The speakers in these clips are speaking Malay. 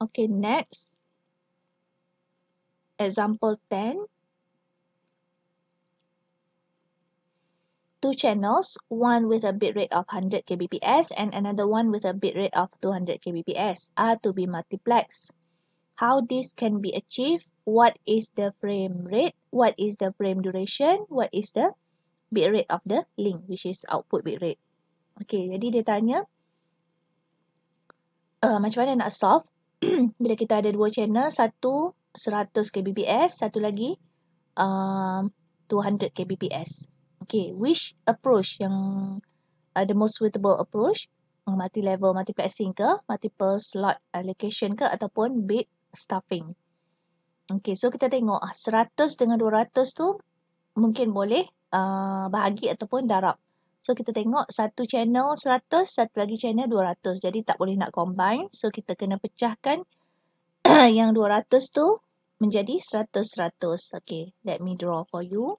Okay, next. Example 10. Two channels, one with a bitrate of 100 kbps and another one with a bitrate of 200 kbps are to be multiplexed. How this can be achieved? What is the frame rate? What is the frame duration? What is the bitrate of the link, which is output bitrate? Okay, jadi dia tanya macam mana nak solve bila kita ada dua channel, satu 100 kbps, satu lagi 200 kbps. Okay, which approach yang the most suitable approach? Multi-level multiplexing ke, multiple slot allocation ke, ataupun bit stuffing? Okay, so kita tengok 100 dengan 200 tu mungkin boleh bahagi ataupun darab. So kita tengok satu channel 100, satu lagi channel 200. Jadi tak boleh nak combine. So kita kena pecahkan yang 200 tu menjadi 100-100. Okay, let me draw for you.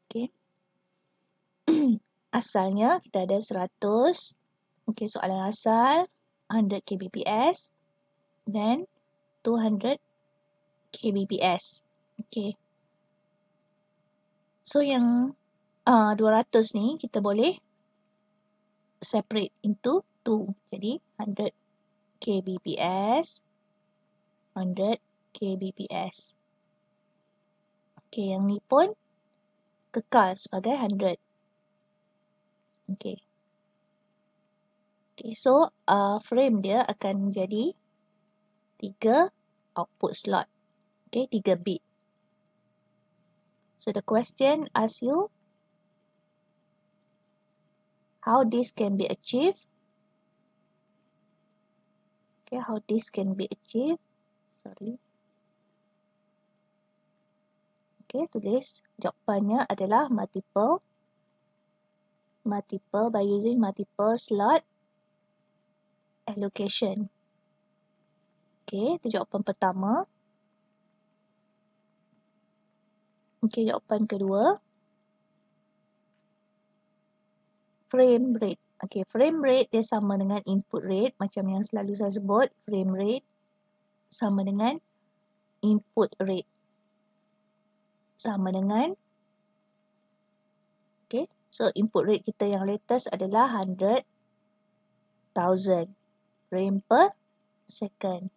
Okay. Asalnya kita ada 100. Okay, soalan asal 100 kbps. Then 200 kbps. Okay. So yang 200 ni kita boleh separate into 2. Jadi 100 kbps, 100 kbps. Okay, yang ni pun kekal sebagai 100. Okay. Okay, so frame dia akan jadi 3 output slot. Okay, 3 bit. So the question asks you how this can be achieved. Okay, how this can be achieved. Sorry. Okay, tulis jawapannya adalah multiple by using multiple slot allocation. Okay, itu jawapan pertama. Okay, jawapan kedua. Frame rate. Okay, frame rate dia sama dengan input rate. Macam yang selalu saya sebut, frame rate sama dengan input rate. Sama dengan, okay, so input rate kita yang latest adalah 100,000 frame per second.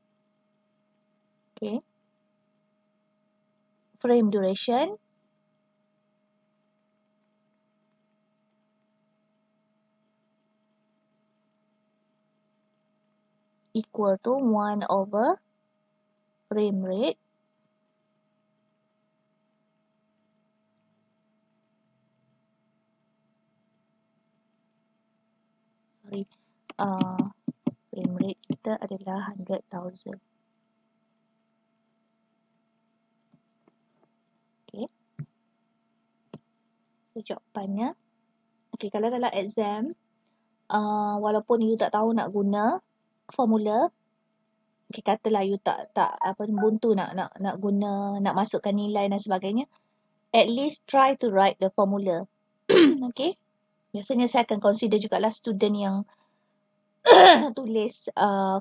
Okay. Frame duration equal to 1 over frame rate frame rate kita adalah 100,000. Okay. So jawapannya, okay, kalau dalam exam walaupun you tak tahu nak guna formula, okay, katalah you tak buntu nak guna, nak masukkan nilai dan sebagainya, at least try to write the formula. Okay. Biasanya saya akan consider jugalah student yang tulis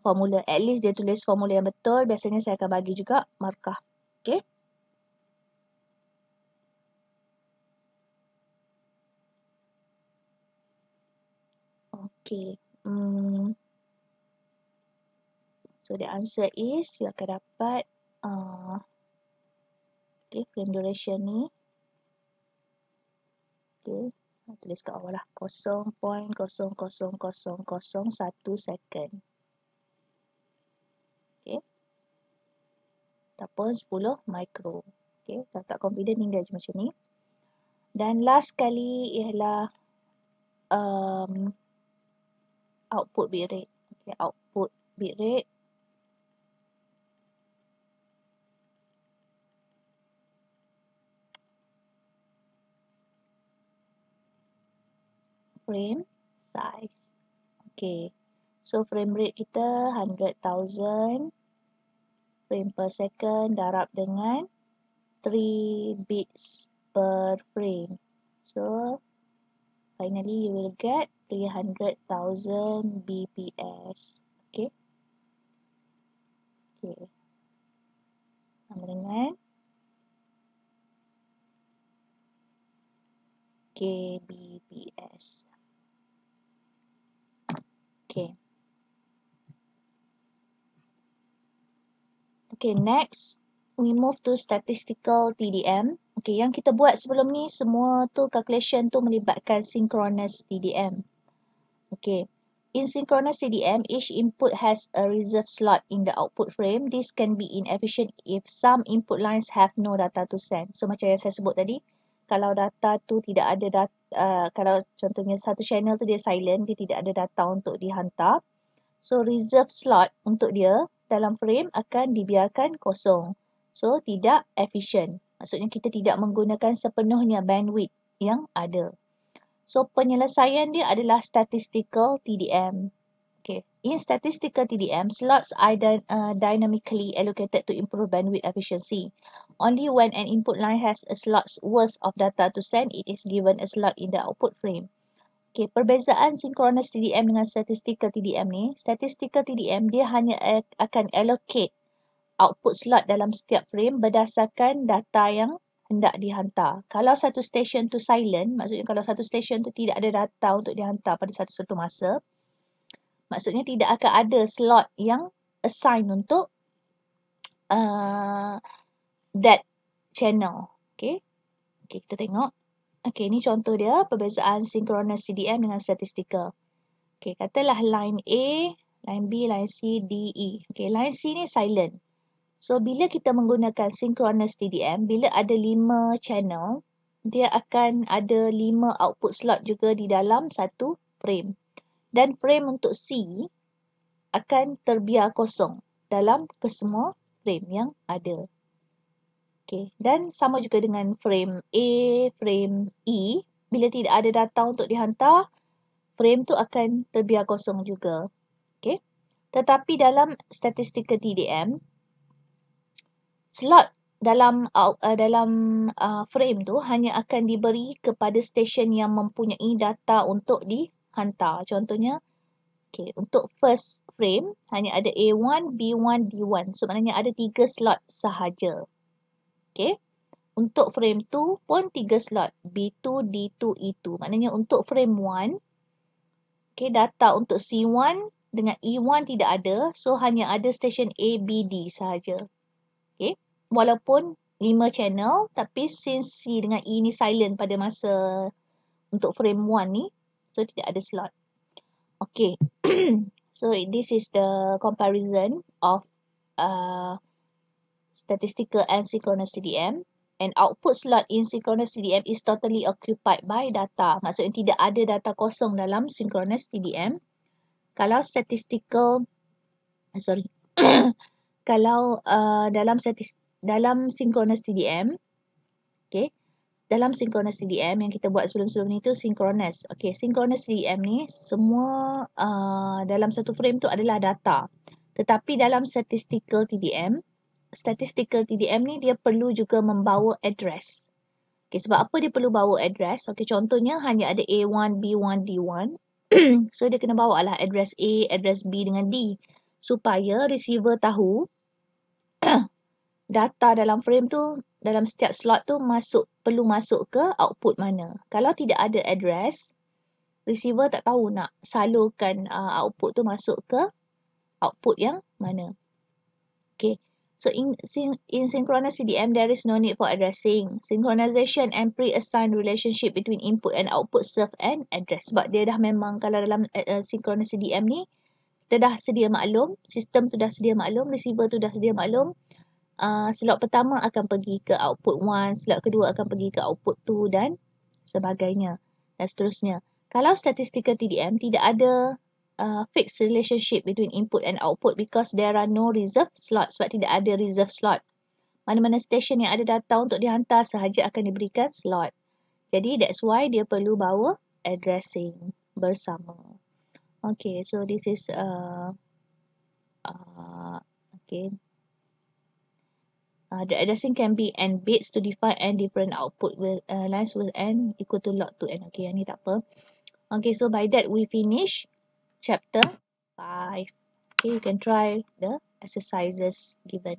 formula. At least dia tulis formula yang betul. Biasanya saya akan bagi juga markah. Okay. Okay. So the answer is you akan dapat okay, frame duration ni. Okay. Tulis kat bawah lah. 0.00001 second. Okay. Ataupun 10 micro. Okay. Kalau tak confident tinggal je macam ni. Dan last kali ialah output bitrate. Okay. Output bitrate. Frame size. Okay. So frame rate kita 100,000 frame per second darab dengan 3 bits per frame. So finally you will get 300,000 bps. Okay. Okay. Sama dengan KBPS. Okay. Okay, next we move to statistical TDM. Okay, yang kita buat sebelum ni semua tu calculation tu melibatkan synchronous TDM. Okay. In synchronous TDM, each input has a reserved slot in the output frame. This can be inefficient if some input lines have no data to send. So macam yang saya sebut tadi, kalau data tu tidak ada kalau contohnya satu channel tu dia silent, dia tidak ada data untuk dihantar. So reserve slot untuk dia dalam frame akan dibiarkan kosong. So tidak efficient. Maksudnya kita tidak menggunakan sepenuhnya bandwidth yang ada. So penyelesaian dia adalah statistical TDM. Okay. In statistical TDM, slots are dynamically allocated to improve bandwidth efficiency. Only when an input line has a slot's worth of data to send, it is given a slot in the output frame. Okay, perbezaan synchronous TDM dengan statistical TDM ni, statistical TDM dia hanya akan allocate output slot dalam setiap frame berdasarkan data yang hendak dihantar. Kalau satu station tu silent, maksudnya kalau satu station tu tidak ada data untuk dihantar pada satu-satu masa, maksudnya tidak akan ada slot yang assign untuk that channel. Okay, kita tengok. Okay, ni contoh dia perbezaan synchronous TDM dengan statistical. Okay, katalah line A, line B, line C, D, E. Okay, line C ni silent. So, bila kita menggunakan synchronous TDM, bila ada 5 channel, dia akan ada 5 output slot juga di dalam satu frame. Dan frame untuk C akan terbiar kosong dalam kesemua frame yang ada. Okay. Dan sama juga dengan frame A, frame E. Bila tidak ada data untuk dihantar, frame tu akan terbiar kosong juga. Okay. Tetapi dalam statistical TDM, slot dalam frame tu hanya akan diberi kepada stesen yang mempunyai data untuk dihantar. Contohnya, okay, untuk first frame hanya ada A1, B1, D1. So maknanya ada 3 slot sahaja. Okay. Untuk frame 2 pun 3 slot. B2, D2, E2. Maknanya untuk frame 1, okay, data untuk C1 dengan E1 tidak ada. So hanya ada stesen A, B, D sahaja. Okay. Walaupun 5 channel, tapi since C dengan E ni silent pada masa untuk frame 1 ni, so tidak ada slot. Okay. So this is the comparison of statistical and synchronous TDM. And output slot in synchronous TDM is totally occupied by data. Maksudnya tidak ada data kosong dalam synchronous TDM. Kalau statistical, kalau dalam synchronous TDM, okay, dalam synchronous TDM yang kita buat sebelum-sebelum ni tu synchronous. Okay, synchronous TDM ni semua dalam satu frame tu adalah data. Tetapi dalam statistical TDM ni dia perlu juga membawa address. Okay, sebab apa dia perlu bawa address? Okay, contohnya hanya ada A1, B1, D1. So dia kena bawa lah address A, address B dengan D. Supaya receiver tahu data dalam frame tu, dalam setiap slot tu perlu masuk ke output mana. Kalau tidak ada address, receiver tak tahu nak salurkan output tu masuk ke output yang mana. Okay. So in synchronous TDM, there is no need for addressing. Synchronization and pre-assigned relationship between input and output serve an address. Sebab dia dah memang, kalau dalam synchronous TDM ni, kita dah sedia maklum, sistem tu dah sedia maklum, receiver tu dah sedia maklum. Slot pertama akan pergi ke output 1, slot kedua akan pergi ke output 2 dan sebagainya. Dan seterusnya. Kalau statistical TDM, tidak ada fixed relationship between input and output because there are no reserved slot. Sebab tidak ada reserve slot. Mana-mana station yang ada data untuk dihantar sahaja akan diberikan slot. Jadi that's why dia perlu bawa addressing bersama. Okay, so this is okay. The addressing can be n bits to define n different output with lines with n equal to log to n. Okay, yang ni tak apa. Okay, so by that we finish chapter 5. Okay, you can try the exercises given.